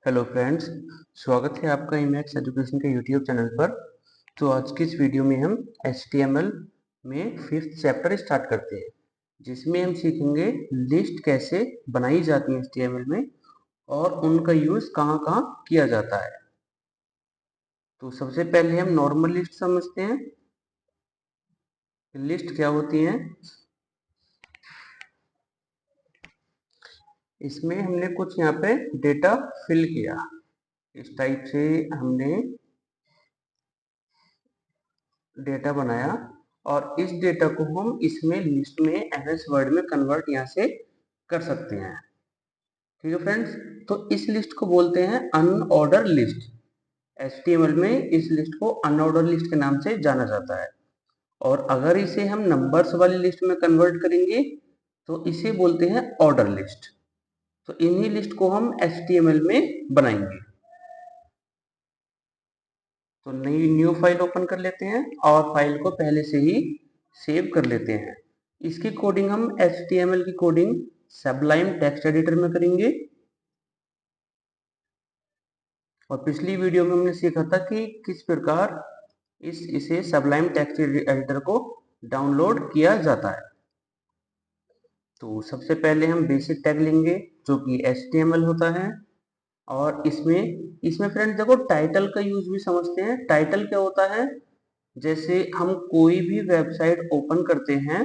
Hello friends, स्वागत है आपका इमैक्स एजुकेशन के यूट्यूब चैनल पर। तो आज की इस वीडियो में हम HTML में 5th चैप्टर स्टार्ट करते हैं, जिसमें हम सीखेंगे लिस्ट कैसे बनाई जाती है HTML में और उनका यूज़ कहाँ कहाँ किया जाता है। तो सबसे पहले हम नॉर्मल लिस्ट समझते हैं। लिस्ट क्या होती है? इसमें हमने कुछ यहाँ पे डेटा फिल किया, इस टाइप से हमने डेटा बनाया और इस डेटा को हम इसमें लिस्ट में एमएस वर्ड में कन्वर्ट यहाँ से कर सकते हैं। ठीक है फ्रेंड्स, तो इस लिस्ट को बोलते हैं अनऑर्डर लिस्ट। HTML में इस लिस्ट को अनऑर्डर लिस्ट के नाम से जाना जाता है। और अगर इसे हम नंबर्स वाली लिस्ट में कन्वर्ट करेंगे तो इसे बोलते हैं ऑर्डर लिस्ट। तो इन्हीं लिस्ट को हम HTML में बनाएंगे। तो नई न्यू फाइल ओपन कर लेते हैं और फाइल को पहले से ही सेव कर लेते हैं। इसकी कोडिंग हम HTML की कोडिंग सबलाइम टेक्स्ट एडिटर में करेंगे। और पिछली वीडियो में हमने सीखा था कि किस प्रकार इसे सबलाइम टेक्स्ट एडिटर को डाउनलोड किया जाता है। तो सबसे पहले हम बेसिक टैग लेंगे जो कि HTML होता है। और इसमें फ्रेंड्स देखो, टाइटल का यूज भी समझते हैं। टाइटल क्या होता है? जैसे हम कोई भी वेबसाइट ओपन करते हैं,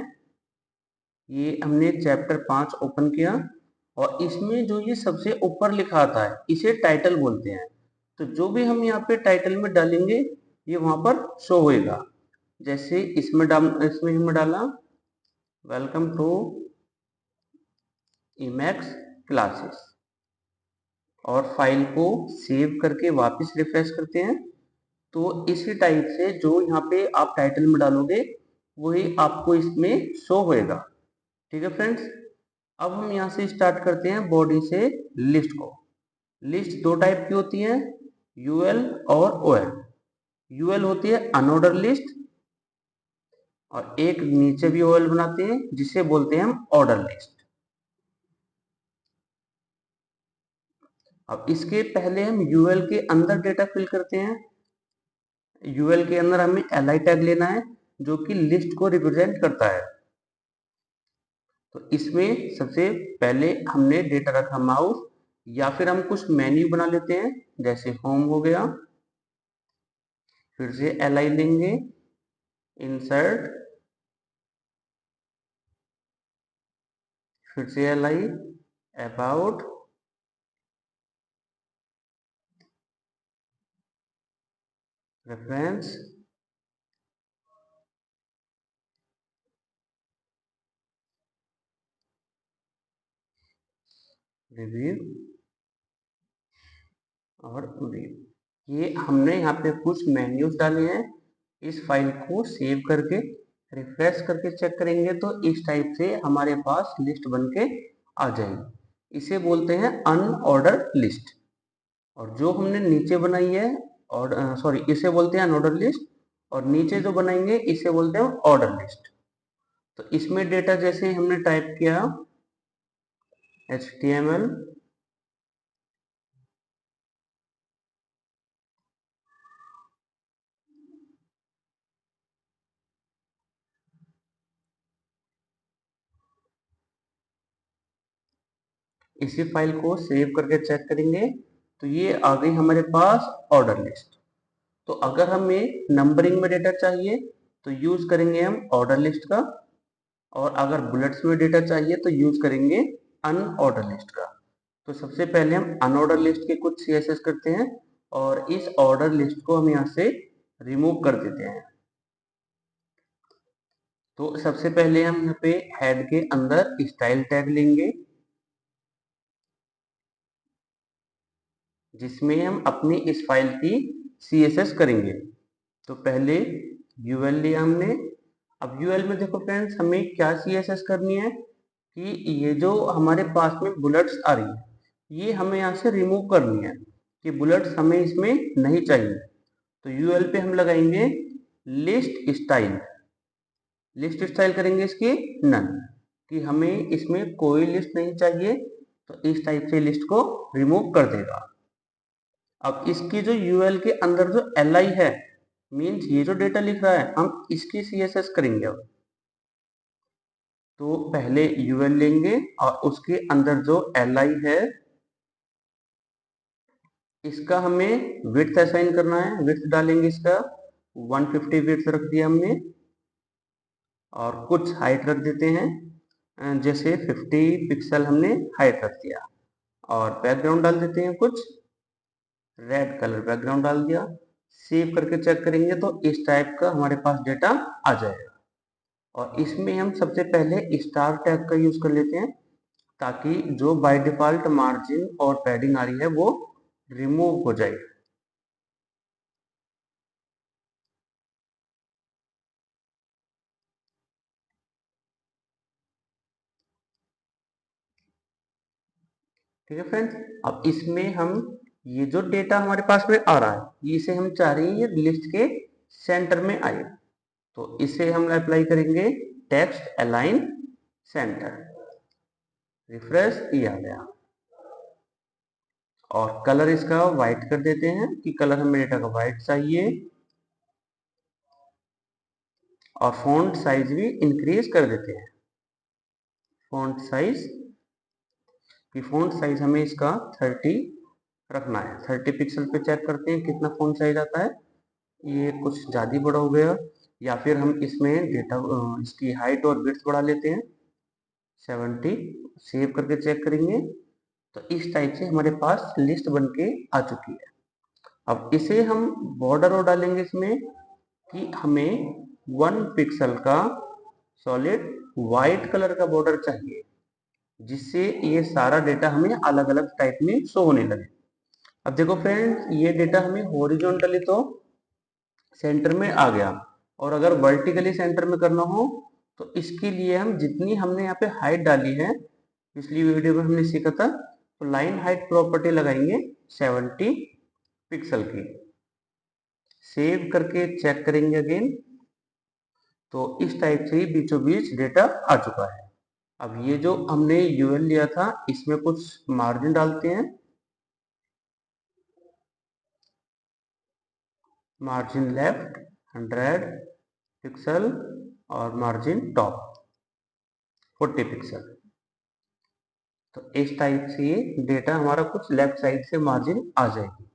ये हमने चैप्टर 5 ओपन किया और इसमें जो ये सबसे ऊपर लिखा आता है इसे टाइटल बोलते हैं। तो जो भी हम यहाँ पे टाइटल में डालेंगे ये वहां पर शो होएगा। जैसे इसमें हमने डाला वेलकम टू इमैक्स क्लासेस और फाइल को सेव करके वापस रिफ्रेश करते हैं। तो इसी टाइप से जो यहाँ पे आप टाइटल में डालोगे वही आपको इसमें शो होएगा। ठीक है फ्रेंड्स, अब हम यहाँ से स्टार्ट करते हैं बॉडी से लिस्ट को। लिस्ट दो टाइप की होती है, यूएल और ओएल। यूएल होती है अनऑर्डर लिस्ट और एक नीचे भी ओएल बनाते हैं जिसे बोलते हैं हम ऑर्डर लिस्ट। अब इसके पहले हम यूएल के अंदर डेटा फिल करते हैं। यूएल के अंदर हमें li टैग लेना है जो कि लिस्ट को रिप्रेजेंट करता है। तो इसमें सबसे पहले हमने डेटा रखा माउस, या फिर हम कुछ मेन्यू बना लेते हैं जैसे होम हो गया। फिर से li लेंगे, इंसर्ट, फिर से li, अबाउट, रेफरेंस, रिव्यू और व्यू। ये हमने यहाँ पे कुछ मेन्यूज डाले हैं। इस फाइल को सेव करके रिफ्रेश करके चेक करेंगे तो इस टाइप से हमारे पास लिस्ट बन के आ जाएगी। इसे बोलते हैं अनऑर्डर लिस्ट। और जो हमने नीचे बनाई है और इसे बोलते हैं अनऑर्डर लिस्ट, और नीचे जो बनाएंगे इसे बोलते हैं ऑर्डर लिस्ट। तो इसमें डेटा जैसे हमने टाइप किया HTML इसी फाइल को सेव करके चेक करेंगे तो ये आ गई हमारे पास ऑर्डर लिस्ट। तो अगर हमें नंबरिंग में डेटा चाहिए तो यूज करेंगे हम ऑर्डर लिस्ट का, और अगर बुलेट्स में डेटा चाहिए तो यूज करेंगे अनऑर्डर लिस्ट का। तो सबसे पहले हम अनऑर्डर लिस्ट के कुछ CSS करते हैं और इस ऑर्डर लिस्ट को हम यहाँ से रिमूव कर देते हैं। तो सबसे पहले हम यहाँ पे हेड के अंदर स्टाइल टैग लेंगे जिसमें हम अपनी इस फाइल की CSS करेंगे। तो पहले यूएल लिया हमने। अब यूएल में देखो फ्रेंड्स, हमें क्या CSS करनी है कि ये जो हमारे पास में बुलेट्स आ रही है ये हमें यहाँ से रिमूव करनी है कि बुलेट्स हमें इसमें नहीं चाहिए। तो यूएल पे हम लगाएंगे लिस्ट स्टाइल। लिस्ट स्टाइल करेंगे इसकी नन, कि हमें इसमें कोई लिस्ट नहीं चाहिए। तो इस टाइप से लिस्ट को रिमूव कर देगा। अब इसकी जो यूएल के अंदर जो li है, मीन्स ये जो डेटा लिख रहा है, हम इसकी सीएसएस करेंगे। अब तो पहले यूएल लेंगे और उसके अंदर जो li है, इसका हमें विड्थ असाइन करना है। विड्थ डालेंगे, इसका 150 विड्थ रख दिया हमने, और कुछ हाइट रख देते हैं, जैसे 50 पिक्सल हमने हाइट रख दिया, और बैकग्राउंड डाल देते हैं, कुछ रेड कलर बैकग्राउंड डाल दिया। सेव करके चेक करेंगे तो इस टाइप का हमारे पास डेटा आ जाएगा। और इसमें हम सबसे पहले स्टार टैग का यूज कर लेते हैं, ताकि जो बाय डिफॉल्ट मार्जिन और पैडिंग आ रही है वो रिमूव हो जाए। ठीक है फ्रेंड्स, अब इसमें हम ये जो डेटा हमारे पास में आ रहा है, इसे हम चाह रहे हैं ये लिस्ट के सेंटर में आए, तो इसे हम अप्लाई करेंगे टेक्स्ट अलाइन सेंटर। रिफ्रेश, ये आ गया। और कलर इसका व्हाइट कर देते हैं कि कलर हमें डेटा का व्हाइट चाहिए, और फॉन्ट साइज भी इंक्रीज कर देते हैं। फॉन्ट साइज, कि फॉन्ट साइज हमें इसका 30 रखना है। 30 पिक्सल पे चेक करते हैं कितना फॉन्ट साइज आता है। ये कुछ ज़्यादा बड़ा हो गया, या फिर हम इसमें डेटा इसकी हाइट और विड्थ बढ़ा लेते हैं 70। सेव करके चेक करेंगे तो इस टाइप से हमारे पास लिस्ट बन के आ चुकी है। अब इसे हम बॉर्डर और डालेंगे इसमें, कि हमें 1 पिक्सल का सॉलिड वाइट कलर का बॉर्डर चाहिए, जिससे ये सारा डेटा हमें अलग अलग टाइप में शो होने लगे। अब देखो फ्रेंड्स, ये डेटा हमें हॉरिजॉन्टली तो सेंटर में आ गया, और अगर वर्टिकली सेंटर में करना हो तो इसके लिए हम जितनी हमने यहाँ पे हाइट डाली है, पिछली वीडियो में हमने सीखा था, तो लाइन हाइट प्रॉपर्टी लगाएंगे 70 पिक्सल की। सेव करके चेक करेंगे अगेन, तो इस टाइप से ही बीचों बीच डेटा आ चुका है। अब ये जो हमने यूएल लिया था, इसमें कुछ मार्जिन डालते हैं। मार्जिन लेफ्ट 100 पिक्सल, और मार्जिन टॉप 40 पिक्सल। तो इस टाइप से ये डेटा हमारा कुछ लेफ्ट साइड से मार्जिन आ जाएगी।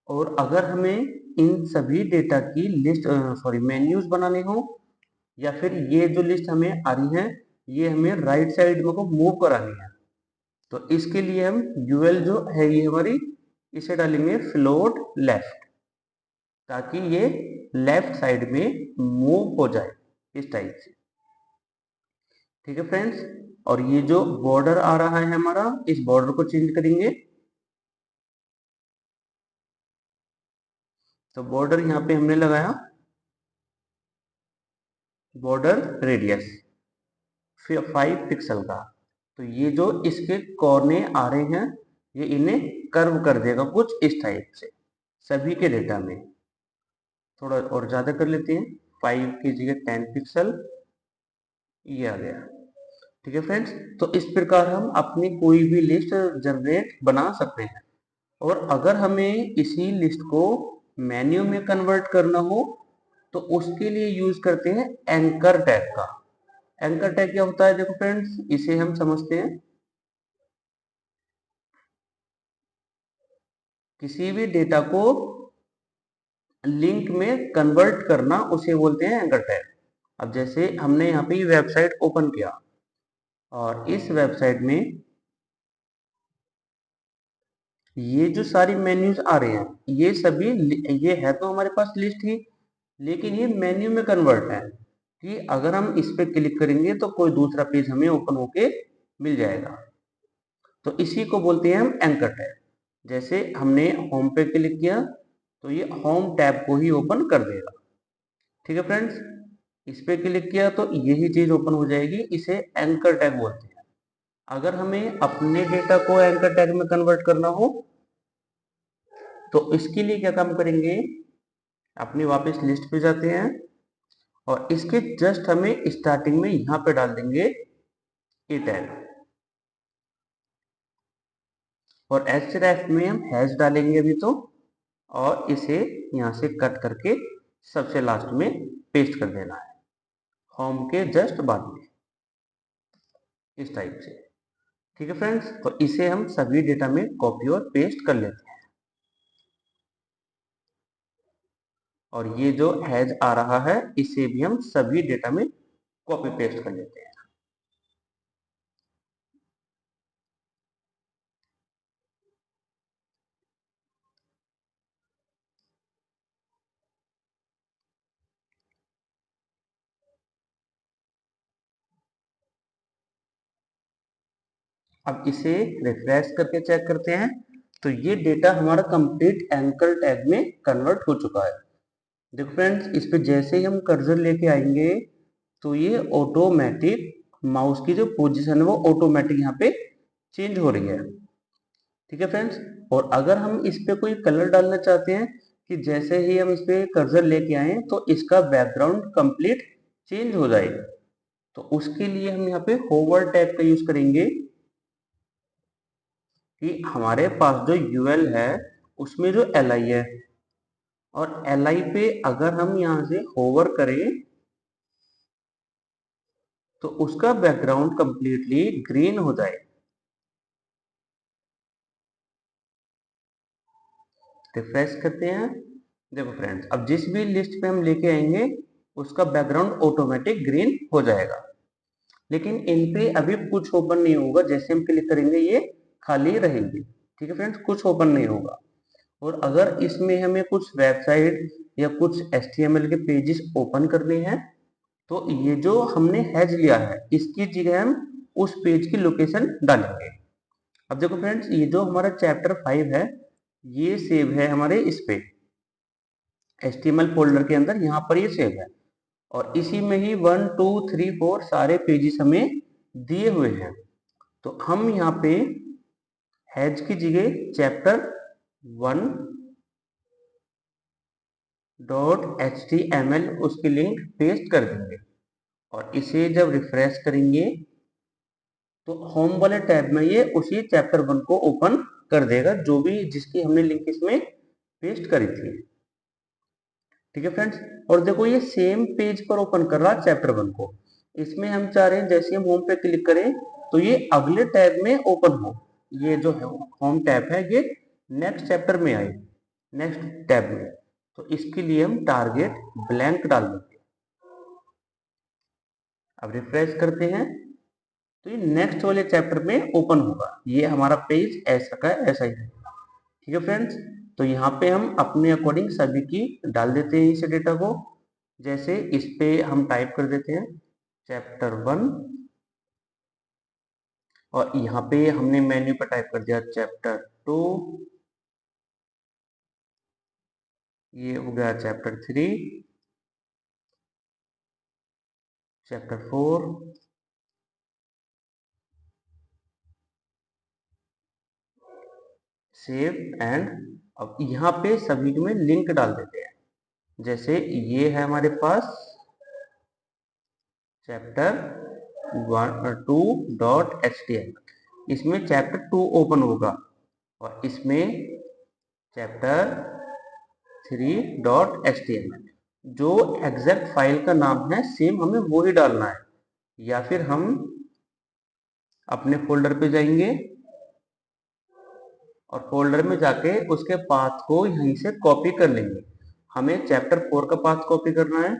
और अगर हमें इन सभी डेटा की लिस्ट मेन्यूज बनाने हो, या फिर ये जो लिस्ट हमें आ रही है ये हमें राइट साइड में को मूव करानी है, तो इसके लिए हम यूएल जो है ये हमारी, इसे डालेंगे फ्लोट लेफ्ट, ताकि ये लेफ्ट साइड में मूव हो जाए इस टाइप से। ठीक है फ्रेंड्स, और ये जो बॉर्डर आ रहा है हमारा, इस बॉर्डर को चेंज करेंगे। तो बॉर्डर यहाँ पे हमने लगाया बॉर्डर रेडियस 5 पिक्सल का। तो ये जो इसके कोने आ रहे हैं, ये इन्हें कर्व कर देगा कुछ इस टाइप से सभी के डेटा में। थोड़ा और ज्यादा कर लेते हैं, 5 की जगह 10 पिक्सल, ये आ गया। ठीक है फ्रेंड्स, तो इस प्रकार हम अपनी कोई भी लिस्ट जनरेट बना सकते हैं। और अगर हमें इसी लिस्ट को मेन्यू में कन्वर्ट करना हो, तो उसके लिए यूज करते हैं एंकर टैग का। एंकर टैग क्या होता है, देखो फ्रेंड्स, इसे हम समझते हैं। किसी भी डेटा को लिंक में कन्वर्ट करना, उसे बोलते हैं एंकर टैग। अब जैसे हमने यहाँ पे वेबसाइट ओपन किया, और इस वेबसाइट में ये जो सारी मेन्यूज आ रहे हैं, ये सभी, ये है तो हमारे पास लिस्ट ही, लेकिन ये मेन्यू में कन्वर्ट है, कि अगर हम इस पे क्लिक करेंगे तो कोई दूसरा पेज हमें ओपन होके मिल जाएगा। तो इसी को बोलते हैं हम एंकर टैग। जैसे हमने होम पे क्लिक किया तो ये होम टैब को ही ओपन कर देगा। ठीक है फ्रेंड्स, इस पे क्लिक किया तो यही चीज ओपन हो जाएगी, इसे एंकर टैग बोलते हैं। अगर हमें अपने डेटा को एंकर टैग में कन्वर्ट करना हो, तो इसके लिए क्या काम करेंगे, अपनी वापस लिस्ट पे जाते हैं, और इसके जस्ट हमें स्टार्टिंग में यहां पे डाल देंगे ए टैग, और एचरेफ में हम हैश डालेंगे अभी तो, और इसे यहाँ से कट करके सबसे लास्ट में पेस्ट कर देना है, होम के जस्ट बाद में, इस टाइप से। ठीक है फ्रेंड्स, तो इसे हम सभी डेटा में कॉपी और पेस्ट कर लेते हैं। और ये जो हैज आ रहा है इसे भी हम सभी डेटा में कॉपी पेस्ट कर लेते हैं। अब इसे रिफ्रेश करके चेक करते हैं, तो ये डेटा हमारा कंप्लीट एंकर टैग में कन्वर्ट हो चुका है। देखो फ्रेंड्स, इस पे जैसे ही हम कर्सर लेके आएंगे तो ये ऑटोमेटिक माउस की जो पोजीशन है वो ऑटोमेटिक यहाँ पे चेंज हो रही है। ठीक है फ्रेंड्स, और अगर हम इस पे कोई कलर डालना चाहते हैं कि जैसे ही हम इस पे कर्सर लेके आए तो इसका बैकग्राउंड कंप्लीट चेंज हो जाए, तो उसके लिए हम यहाँ पे होवर टैग का यूज करेंगे कि हमारे पास जो यूएल है उसमें जो एल है, और एल पे अगर हम यहाँ से होवर करें तो उसका बैकग्राउंड कंप्लीटली ग्रीन हो जाए। रिफ्रेश करते हैं। देखो फ्रेंड्स, अब जिस भी लिस्ट पे हम लेके आएंगे उसका बैकग्राउंड ऑटोमेटिक ग्रीन हो जाएगा, लेकिन इन पे अभी कुछ ओपन नहीं होगा। जैसे हम क्लिक करेंगे ये खाली रहेंगे। ठीक है फ्रेंड्स, कुछ ओपन नहीं होगा। और अगर इसमें हमें कुछ वेबसाइट या कुछ HTML के पेजेस ओपन करने हैं तो ये जो हमने हैज लिया है इसकी जगह हम उस पेज की लोकेशन डालेंगे। अब देखो फ्रेंड्स, ये जो हमारा चैप्टर 5 है ये सेव है हमारे इस पे HTML फोल्डर के अंदर, यहाँ पर ये सेव है, और इसी में ही 1 2 3 4 सारे पेजेस हमें दिए हुए हैं। तो हम यहाँ पे हैज की जगह चैप्टर 1 .html उसकी लिंक पेस्ट कर देंगे, और इसे जब रिफ्रेश करेंगे तो होम वाले टैब में ये उसी चैप्टर 1 को ओपन कर देगा, जो भी जिसकी हमने लिंक इसमें पेस्ट करी थी। ठीक है फ्रेंड्स, और देखो ये सेम पेज पर ओपन कर रहा है चैप्टर 1 को। इसमें हम चाह रहे हैं जैसे हम होम पे क्लिक करें तो ये अगले टैब में ओपन हो। ये जो है होम टैब है ये नेक्स्ट चैप्टर में आए, नेक्स्ट टैब में। तो इसके लिए हम टारगेट ब्लैंक डाल देंगे। अब रिफ्रेश करते हैं तो ये नेक्स्ट वाले चैप्टर में ओपन होगा। ये हमारा पेज ऐसा का ऐसा ही है। ठीक है फ्रेंड्स, तो यहाँ पे हम अपने अकॉर्डिंग सभी की डाल देते हैं इस डेटा को। जैसे इस पे हम टाइप कर देते हैं चैप्टर 1, और यहाँ पे हमने मेन्यू पर टाइप कर दिया चैप्टर 2, ये हो गया चैप्टर 3, चैप्टर 4, सेव एंड। अब यहाँ पे सभी में लिंक डाल देते हैं। जैसे ये है हमारे पास चैप्टर 2.html, इसमें चैप्टर 2 ओपन होगा, और इसमें चैप्टर 3.html। जो एग्जैक्ट फाइल का नाम है सेम हमें वो ही डालना है, या फिर हम अपने फोल्डर पे जाएंगे और फोल्डर में जाके उसके पाथ को यहीं से कॉपी कर लेंगे। हमें चैप्टर 4 का पाथ कॉपी करना है।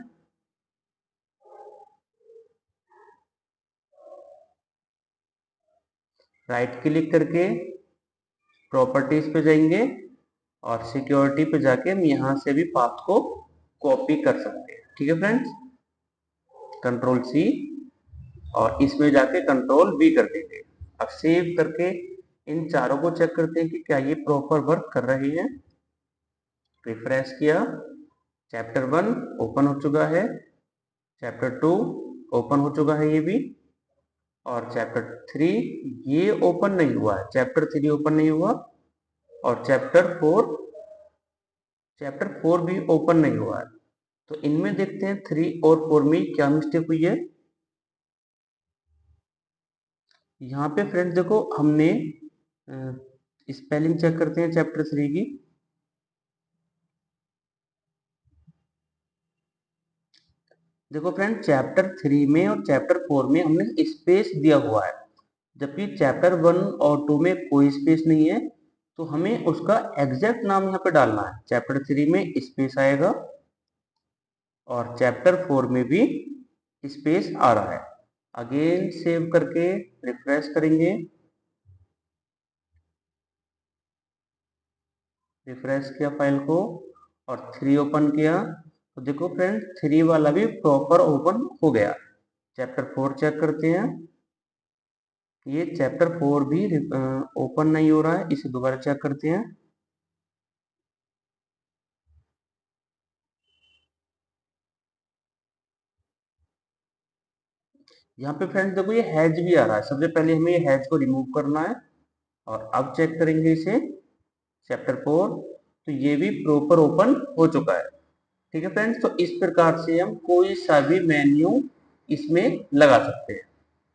राइट क्लिक करके प्रॉपर्टीज पे जाएंगे और सिक्योरिटी पे जाके हम यहाँ से भी पाथ को कॉपी कर सकते हैं। ठीक है फ्रेंड्स, कंट्रोल C, और इसमें जाके कंट्रोल V कर देंगे। अब सेव करके इन चारों को चेक करते हैं कि क्या ये प्रॉपर वर्क कर रहे हैं। रिफ्रेश किया, चैप्टर 1 ओपन हो चुका है, चैप्टर 2 ओपन हो चुका है ये भी, और चैप्टर 3 ये ओपन नहीं हुआ है, चैप्टर 3 ओपन नहीं हुआ, और चैप्टर 4 भी ओपन नहीं हुआ है। तो इनमें देखते हैं 3 और 4 में क्या मिस्टेक हुई है। यहाँ पे फ्रेंड्स देखो हमने स्पेलिंग चेक करते हैं चैप्टर 3 की। देखो फ्रेंड, चैप्टर 3 में और चैप्टर 4 में हमने स्पेस दिया हुआ है, जबकि चैप्टर 1 और 2 में कोई स्पेस नहीं है। तो हमें उसका एग्जैक्ट नाम यहाँ पे डालना है। चैप्टर 3 में स्पेस आएगा और चैप्टर 4 में भी स्पेस आ रहा है। अगेन सेव करके रिफ्रेश करेंगे, रिफ्रेश किया फाइल को और 3 ओपन किया, तो देखो फ्रेंड 3 वाला भी प्रॉपर ओपन हो गया। चैप्टर 4 चेक करते हैं, ये चैप्टर 4 भी ओपन नहीं हो रहा है, इसे दोबारा चेक करते हैं। यहाँ पे फ्रेंड्स देखो ये हैज भी आ रहा है। सबसे पहले हमें ये हैज को रिमूव करना है और अब चेक करेंगे इसे, चैप्टर 4, तो ये भी प्रॉपर ओपन हो चुका है। ठीक है फ्रेंड्स, तो इस प्रकार से हम कोई सा भी मेन्यू इसमें लगा सकते हैं।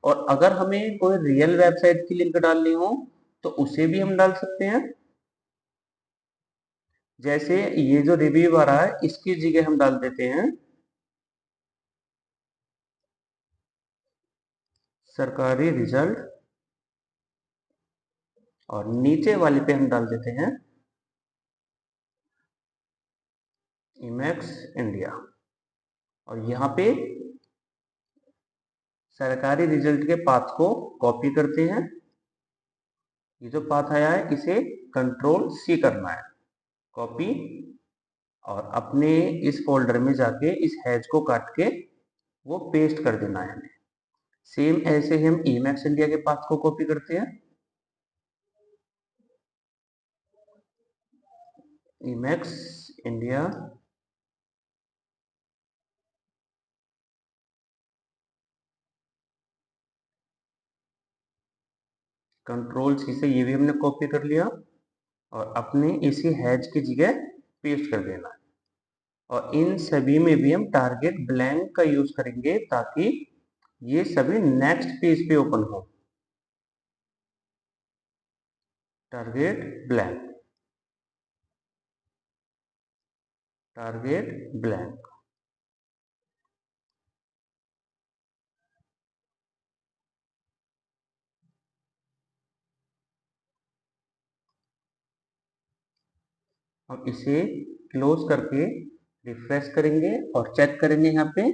और अगर हमें कोई रियल वेबसाइट की लिंक डालनी हो तो उसे भी हम डाल सकते हैं। जैसे ये जो रिव्यू आ रहा है इसकी जगह हम डाल देते हैं सरकारी रिजल्ट और नीचे वाले पे हम डाल देते हैं इमेक्स इंडिया। और यहाँ पे सरकारी रिजल्ट के पाथ को कॉपी करते हैं। ये जो पाथ आया है इसे कंट्रोल सी करना है, कॉपी, और अपने इस फोल्डर में जाके इस हैज को काट के वो पेस्ट कर देना है हमें। सेम ऐसे ही हम इमेक्स इंडिया के पाथ को कॉपी करते हैं, इमेक्स इंडिया, कंट्रोल सी से ये भी हमने कॉपी कर लिया और अपने इसी हैज की जगह पेस्ट कर देना है। और इन सभी में भी हम टारगेट ब्लैंक का यूज करेंगे ताकि ये सभी नेक्स्ट पेज पे ओपन हो। Target blank, target blank. हम इसे क्लोज करके रिफ्रेश करेंगे और चेक करेंगे यहाँ पे,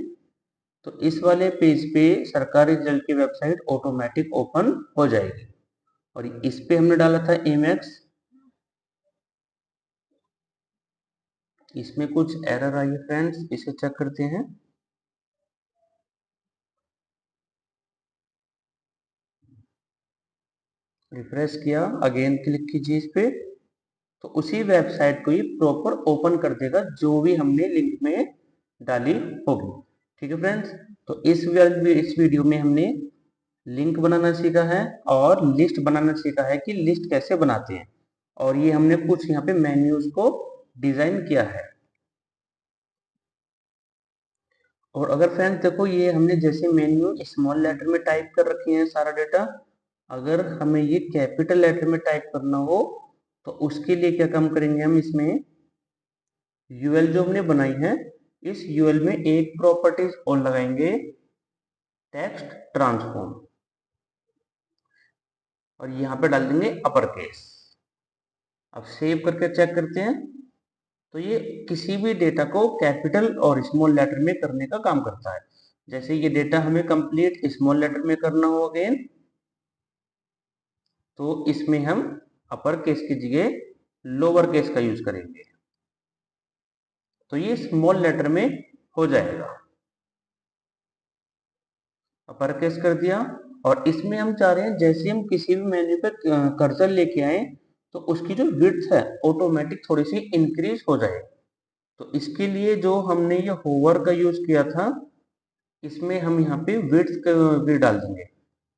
तो इस वाले पेज पे सरकारी रिजल्ट की वेबसाइट ऑटोमेटिक ओपन हो जाएगी। और इस पे हमने डाला था इमेक्स, इसमें कुछ एरर आई है फ्रेंड्स, इसे चेक करते हैं। रिफ्रेश किया, अगेन क्लिक कीजिए इस पे, तो उसी वेबसाइट को ही प्रॉपर ओपन कर देगा जो भी हमने लिंक में डाली होगी। ठीक है फ्रेंड्स, तो इस वीडियो में हमने लिंक बनाना सीखा है और लिस्ट बनाना सीखा है कि लिस्ट कैसे बनाते हैं, और ये हमने कुछ यहाँ पे मेन्यूज को डिजाइन किया है। और अगर फ्रेंड्स देखो ये हमने जैसे मेन्यू स्मॉल लेटर में टाइप कर रखे हैं सारा डेटा, अगर हमें ये कैपिटल लेटर में टाइप करना हो तो उसके लिए क्या काम करेंगे, हम इसमें यूएल जो हमने बनाई है इस यूएल में एक प्रॉपर्टीज और लगाएंगे, टेक्स्ट ट्रांसफॉर्म, और यहाँ पे डाल देंगे अपर केस। अब सेव करके चेक करते हैं, तो ये किसी भी डेटा को कैपिटल और स्मॉल लेटर में करने का काम करता है। जैसे ये डेटा हमें कंप्लीट स्मॉल लेटर में करना हो अगेन, तो इसमें हम अपर केस की जगह लोअर केस का यूज करेंगे, तो ये स्मॉल लेटर में हो जाएगा। अपर केस कर दिया, और इसमें हम चाह रहे हैं जैसे हम किसी भी मेन्यू पे कर्सर लेके आए तो उसकी जो विड्थ है ऑटोमेटिक थोड़ी सी इंक्रीज हो जाए। तो इसके लिए जो हमने ये होवर का यूज किया था, इसमें हम यहाँ पे विड्थ भी डाल देंगे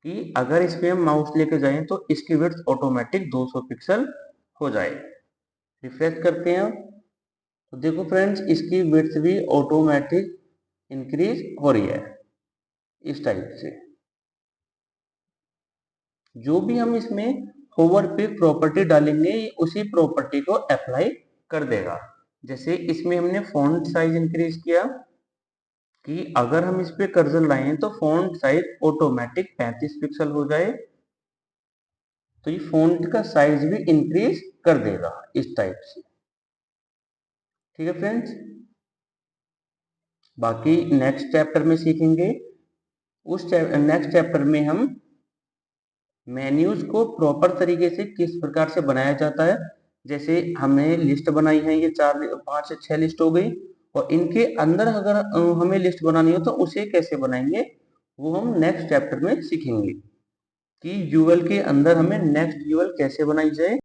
कि अगर इस पे हम माउस लेके जाएं तो इसकी विड्थ ऑटोमेटिक 200 पिक्सल हो जाए। रिफ्रेश करते हैं, तो देखो फ्रेंड्स इसकी विड्थ भी ऑटोमेटिक इंक्रीज हो रही है इस टाइप से। जो भी हम इसमें होवर पे प्रॉपर्टी डालेंगे ये उसी प्रॉपर्टी को अप्लाई कर देगा। जैसे इसमें हमने फॉन्ट साइज इंक्रीज किया कि अगर हम इस पे कर्सर लाएं तो फॉन्ट साइज ऑटोमेटिक 35 पिक्सल हो जाए, तो ये फॉन्ट का साइज भी इंक्रीज कर देगा इस टाइप से। ठीक है फ्रेंड्स, बाकी नेक्स्ट चैप्टर में सीखेंगे। नेक्स्ट चैप्टर में हम मेन्यूज को प्रॉपर तरीके से किस प्रकार से बनाया जाता है। जैसे हमने लिस्ट बनाई है, ये 5 से 6 लिस्ट हो गई, और इनके अंदर अगर हमें लिस्ट बनानी हो तो उसे कैसे बनाएंगे, वो हम नेक्स्ट चैप्टर में सीखेंगे कि यूएल के अंदर हमें नेक्स्ट यूएल कैसे बनाई जाए।